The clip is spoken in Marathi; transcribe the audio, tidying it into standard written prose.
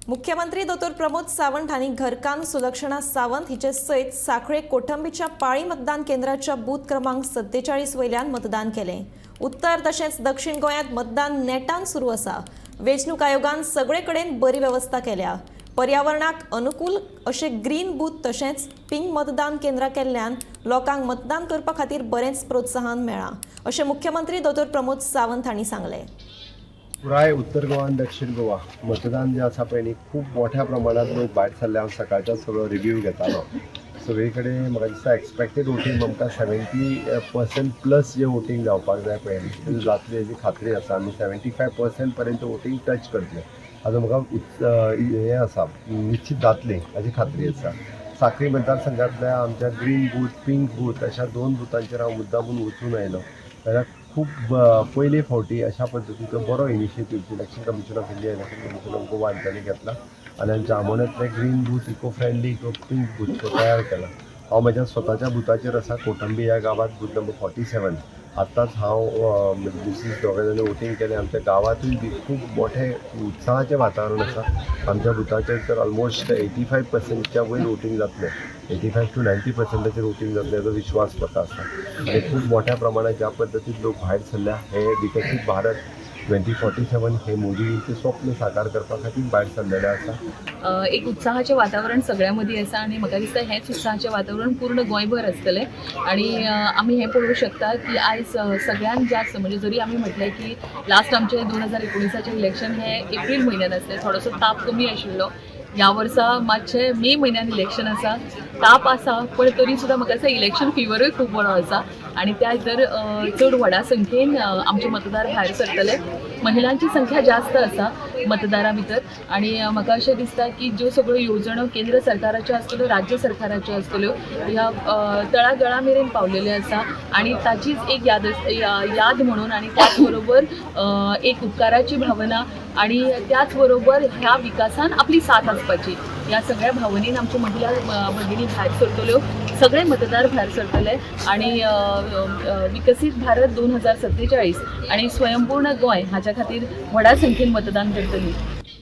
मुख्यमंत्री दोतोर प्रमोद सावंत हांनी घरकान्न सुलक्षणा सावंत हिचे सयत सांखळे कोठंबीच्या पाळी मतदान केंद्राच्या बूथ क्रमांक 47 वयल्यान मतदान केलें। उत्तर तशेंच दक्षिण गोंयांत मतदान नेटान सुरू आसा। वेंचणूक आयोगान सगळे कडेन बरी वेवस्था केल्या। पर्यावरणाक अनुकूल अशे ग्रीन बूथ तशेंच पिंक मतदान केंद्र केल्ल्यान लोकांक मतदान करपा खातीर बरेंच प्रोत्साहन मेळ्ळां, अशें मुख्यमंत्री दोतोर प्रमोद सावंत हांणी सांगलें। पुराय उत्तर गोवा आनी दक्षिण गोवा मतदान जे आसा पळय न्ही खूब मोठ्या प्रमाणात लोक भायर सरले। हांव सकाळच्या सगळो रिव्ह्यू घेतालो। सगळे कडेन म्हाका दिसता एक्सपेक्टेड वोटींग आमकां 70% प्लस जे वोटींग जावपाक जाय पळय न्ही जातली हेजी खात्री आसा। आमी 75% पर्यंत वोटींग टच करतले हाजो म्हाका हें आसा, निश्चित जातलें हाजी खात्री आसा। सांखळी मतदारसंघांतल्या आमच्या ग्रीन बूथ पिंक बूथ अशा 2 बुथांचेर हांव मुद्दामून वचून आयलो। जाल्यार खूब पयले फावटी अशा पद्दतीचो बरो initiative selection commission of India election commission of Goa हांच्यांनी घेतला आनी आमच्या आमोण्यांतले green booth eco friendly pink booth तो तयार केला। हांव म्हज्या स्वताच्या बुथाचेर आसा कोटंबी ह्या गांवांत बूथ नंबर 47। आतांच हांव मिसीस दोगांय जाणी वोटींग केलें। आमच्या गांवांतूय बी खूब मोठे उत्साहाचें वातावरण आसा। आमच्या बुथाचेर तर ऑलमोस्ट 85%च्या वयर वोटींग जातलें। 85 to 90%चेर वोटींग जातलें हाजो विश्वास म्हाका आसा। आनी खूब मोठ्या प्रमाणात ज्या पद्दतीन लोक भायर सरल्या हे विकसीत भारत 2047 हे मोदींचें स्वप्न साकार करपा खातीर भायर सरलेले आसा। एक उत्साहाचें वातावरण सगळ्यां मदीं आसा आनी म्हाका दिसता हेंच उत्साहाचें वातावरण पूर्ण गोंयभर आसतलें। आनी आमी हें पळोवंक शकता की आयज सगळ्यान जास्त म्हणजे जरी आमी म्हटलें की लास्ट आमचें 2019चें इलेक्शन हें एप्रील म्हयन्यान आसलें, थोडोसो ताप कमी आशिल्लो। ह्या वर्सा मातशें मे म्हयन्यान इलेक्शन आसा, ताप आसा, पण तरी सुद्दां म्हाका दिसता इलेक्शन फिवरूय खूब बरो आसा आनी त्या तर चड व्हडा संख्येन आमचे मतदार भायर सरतले। महिलांची संख्या जास्त आसा मतदारां भितर आनी म्हाका अशें दिसता की ज्यो सगळ्यो येवजण्यो केंद्र सरकाराच्यो आसतल्यो राज्य सरकाराच्यो आसतल्यो ह्या तळागळा मेरेन पावलेल्यो आसा आनी ताचीच एक याद म्हणून आनी त्याच बरोबर एक उपकाराची भावना आनी त्याच बरोबर ह्या विकासान आपली साथ आसपाची ह्या सगळ्या भावनेन आमच्यो महिला भगिनी भायर सरतल्यो, सगळे मतदार भायर सरतले आनी विकसीत भारत 2047 आनी स्वयंपूर्ण गोंय हाच्या खातीर व्हडा संख्येन मतदान करतली।